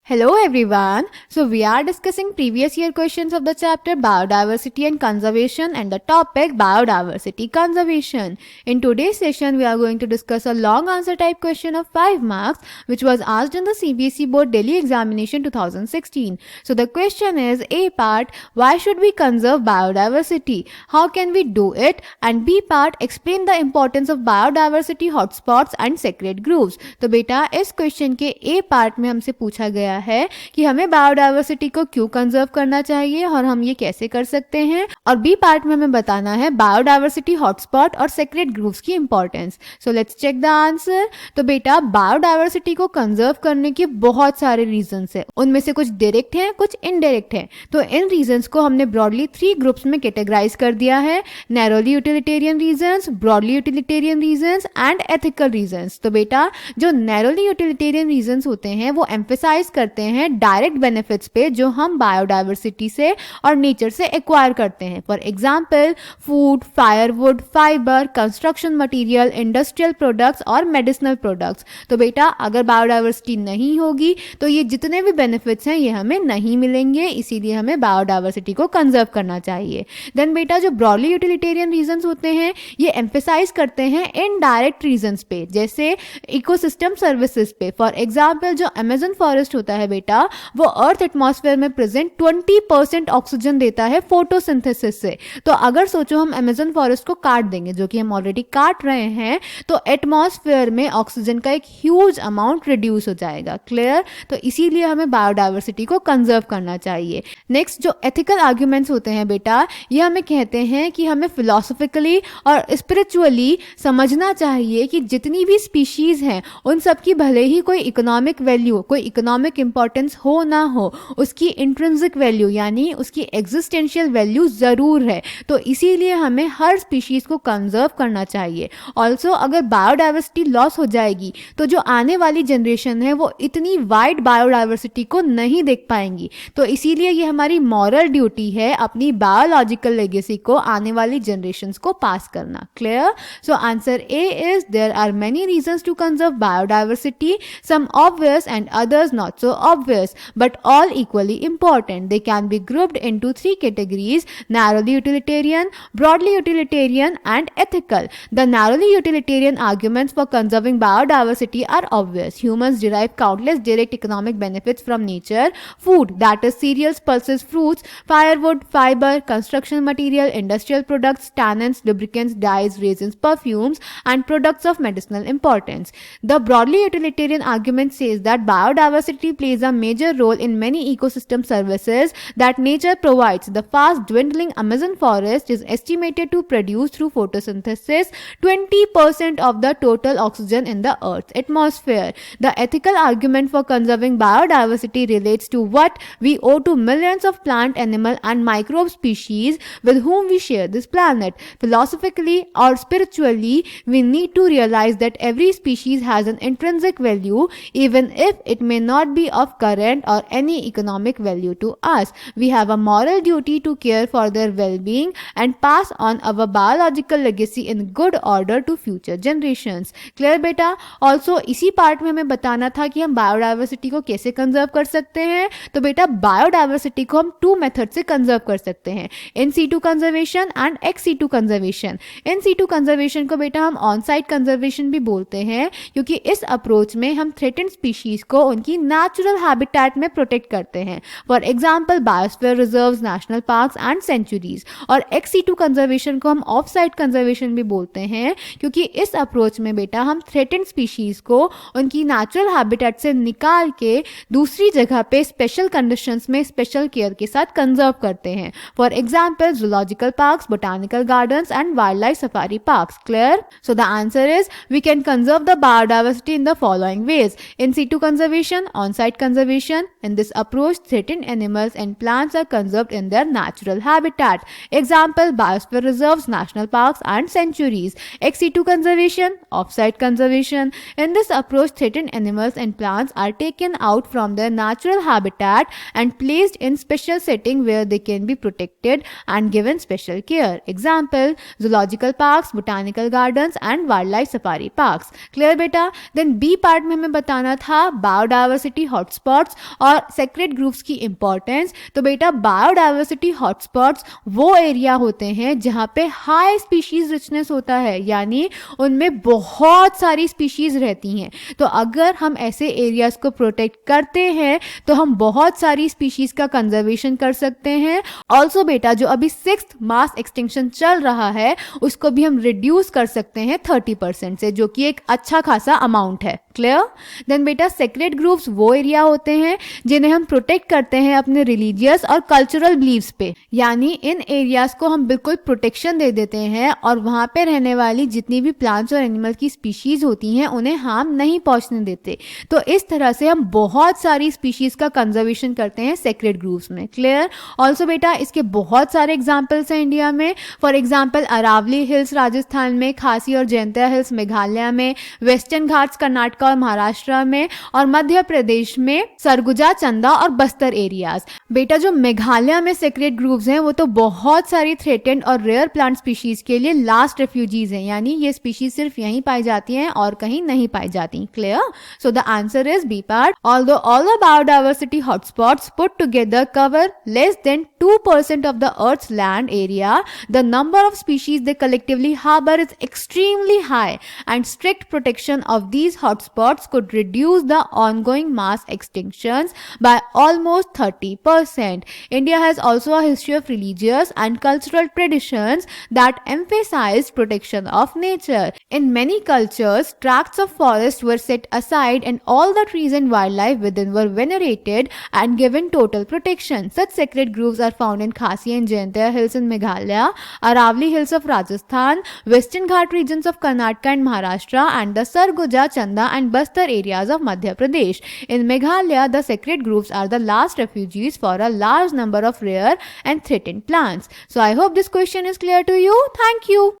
Hello everyone. So we are discussing previous year questions of the chapter Biodiversity and Conservation and the topic Biodiversity Conservation. In today's session we are going to discuss a long answer type question of 5 marks which was asked in the CBSE Board Delhi Examination 2016. So the question is A part, why should we conserve biodiversity? How can we do it? And B part, explain the importance of biodiversity hotspots and sacred groves. तो बेटा इस question के A part में हमसे पूछा गया है कि हमें बायोडायवर्सिटी को क्यों कंजर्व करना चाहिए और हम ये कैसे कर सकते हैं, और बी पार्ट में हमें बताना है बायोडायवर्सिटी हॉटस्पॉट और सेक्रेट ग्रूव्स की importance. So let's check the answer. तो बेटा बायोडायवर्सिटी को कंजर्व करने के बहुत सारे रीजंस है, उनमें से कुछ डायरेक्ट हैं कुछ इनडायरेक्ट हैं. तो इन रीजंस को हमने ब्रॉडली 3 ग्रुप्स में कैटेगराइज कर दिया है: narrowly utilitarian reasons, broadly utilitarian reasons and ethical reasons. तो बेटा जो नैरोली यूटिलिटेरियन रीजंस होते हैं वो एम्फेसाइज करते हैं डायरेक्ट बेनिफिट्स पे जो हम बायोडायवर्सिटी से और नेचर से एक्वायर करते हैं. For example food, firewood, fibre, construction material, industrial products और मेडिसिनल प्रोडक्ट्स. तो बेटा अगर बायोडायवर्सिटी नहीं होगी तो ये जितने भी बेनिफिट्स हैं ये हमें नहीं मिलेंगे, इसीलिए हमें बायोडायवर्सिटी को कंजर्व करना चाहिए. देन बेटा जो ब्रॉडली यूटिलिटेरियन रीजंस होते हैं ये एम्फेसाइज करते हैं इनडायरेक्ट रीजंस पे, जैसे इकोसिस्टम सर्विसेज पे. फॉर एग्जांपल जो अमेजन फॉरेस्ट होता है बेटा वो अर्थ एटमॉस्फेयर में प्रेजेंट 20% ऑक्सीजन देता है फोटोसिंथेसिस से. तो अगर सोचो हम अमेजन फॉरेस्ट को काट देंगे, जो कि हम ऑलरेडी काट रहे हैं, तो एटमॉस्फेयर में ऑक्सीजन का एक ह्यूज अमाउंट रिड्यूस हो जाएगा. क्लियर? तो इसीलिए हमें बायोडायवर्सिटी को कंजर्व करना चाहिए. नेक्स्ट जो एथिकल आर्ग्यूमेंट्स होते हैं बेटा ये हमें कहते हैं कि हमें फिलोसफिकली और स्पिरिचुअली समझना चाहिए कि जितनी भी स्पीशीज हैं उन सब की भले ही कोई इकोनॉमिक वैल्यू, कोई इकोनॉमिक इंपॉर्टेंस हो ना हो, उसकी इंट्रिंसिक वैल्यू यानी उसकी एग्जिस्टेंशियल वैल्यू ज़रूर है. तो इसीलिए हमें हर स्पीशीज़ को कंजर्व करना चाहिए. ऑल्सो अगर बायोडायवर्सिटी लॉस हो जाएगी तो जो आने वाली जनरेशन है वो इतनी वाइड बायोडायवर्सिटी को नहीं देख पाएंगी. तो इसीलिए ये हमारी मॉरल ड्यूटी है अपनी बायोलॉजिकल लेगेसी को आने वाली जनरेशन्स को पास करना. Clear? So answer A is there are many reasons to conserve biodiversity, some obvious and others not so obvious, but all equally important. They can be grouped into 3 categories: narrowly utilitarian, broadly utilitarian and ethical. The narrowly utilitarian arguments for conserving biodiversity are obvious. Humans derive countless direct economic benefits from nature: food, that is cereals, pulses, fruits, firewood, fiber, construction material, industrial products, tannins, lubricants, dyes, resins, perfumes and products of medicinal importance. The broadly utilitarian argument says that biodiversity plays a major role in many ecosystem services that nature provides. The fast dwindling Amazon forest is estimated to produce through photosynthesis 20% of the total oxygen in the Earth's atmosphere. The ethical argument for conserving biodiversity relates to what we owe to millions of plant, animal and microbe species with whom we share this planet. Philosophically or spiritually, we need to realize that every species has an intrinsic value, even if it may not be of current or any economic value to us. We have a moral duty to care for their well-being and pass on our biological legacy in good order to future generations. Clear बेटा? Also इसी part में हमें बताना था कि हम biodiversity को कैसे कंजर्व कर सकते हैं. तो बेटा बायोडायवर्सिटी को हम 2 मेथड से कंजर्व कर सकते हैं: in situ conservation and ex situ conservation. In situ conservation को बेटा हम ऑन साइट कंजर्वेशन भी बोलते हैं, क्योंकि इस अप्रोच में हम थ्रेटेंड स्पीशीज को उनकी नेचुरल हैबिटेट में प्रोटेक्ट करते हैं. For example biosphere reserves, national parks and sanctuaries. और एक्स सीटू कंजर्वेशन को हम ऑफ साइट कंजर्वेशन भी बोलते हैं, क्योंकि इस अप्रोच में बेटा हम थ्रेटेंड स्पीशीज को उनकी नेचुरल हैबिटेट से निकाल के दूसरी जगह पे स्पेशल कंडीशंस में स्पेशल केयर के साथ कंजर्व करते हैं. For example zoological parks, botanical gardens and wildlife safari parks. Clear? So the answer is we can conserve the biodiversity in the following ways: in situ conservation, on-site conservation. In this approach, threatened animals and plants are conserved in their natural habitat. Example: biosphere reserves, national parks and sanctuaries. Ex situ conservation, off-site conservation. In this approach, threatened animals and plants are taken out from their natural habitat and placed in special setting where they can be protected and given special care. Example: zoological parks, botanical gardens and wildlife safari parks. Clear बेटा? Then B part में हमें बताना था biodiversity hotspots और sacred groups की importance, तो बेटा biodiversity hotspots वो एरिया होते हैं जहाँ पे हाई स्पीशीज रिचनेस होता है, यानी उनमें बहुत सारी स्पीशीज रहती हैं। तो अगर हम ऐसे एरियाज को प्रोटेक्ट करते हैं तो हम बहुत सारी स्पीशीज का कंजर्वेशन कर सकते हैं। ऑल्सो बेटा जो अभी 6th मास एक्सटिंक्शन चल रहा है उसको भी हम रिड्यूस कर सकते हैं 30% से, जो कि एक अच्छा खासा अमाउंट है। क्लियर? देन बेटा सेक्रेड ग्रुप्स वो एरिया होते हैं जिन्हें हम प्रोटेक्ट करते हैं अपने रिलीजियस और कल्चरल बिलीव्स पे, यानी इन एरियाज को हम बिल्कुल प्रोटेक्शन दे देते हैं और वहां पे रहने वाली जितनी भी प्लांट्स और एनिमल की स्पीशीज होती हैं उन्हें हार्म नहीं पहुंचने देते। तो इस तरह से हम बहुत सारी स्पीशीज का कंजर्वेशन करते हैं सेक्रेड ग्रुप्स में। क्लियर? ऑल्सो बेटा इसके बहुत सारे एग्जाम्पल्स हैं इंडिया में। For example Aravalli hills Rajasthan में, खासी और जयंतिया हिल्स मेघालय में, वेस्टर्न घाट्स कर्नाटक और महाराष्ट्र में, और मध्य प्रदेश में सरगुजा, चंदा और बस्तर एरियाज। बेटा जो मेघालय में सेक्रेड ग्रुप्स हैं वो तो बहुत सारी थ्रेटेंड और रेयर प्लांट स्पीशीज के लिए लास्ट रेफ्यूजीज हैं, यानी ये स्पीशीज सिर्फ यहीं पाई जाती हैं और कहीं नहीं पाई जाती। Clear? So the answer is B part. Although all the biodiversity hotspots put together cover less than 2% of the Earth's land area, the number of species they collectively harbor is extremely high, and strict protection of these hotspots could reduce the ongoing mass extinctions by almost 30%. India has also a history of religious and cultural traditions that emphasize protection of nature. In many cultures, tracts of forest were set aside and all the trees and wildlife within were venerated and given total protection. Such sacred groves are found in Khasi and Jaintia hills in Meghalaya, Aravali hills of Rajasthan, Western Ghat regions of Karnataka and Maharashtra, and the Sarguja, Chanda and Bastar areas of Madhya Pradesh. In Meghalaya, the sacred groves are the last refuges for a large number of rare and threatened plants. So I hope this question is clear to you. Thank you.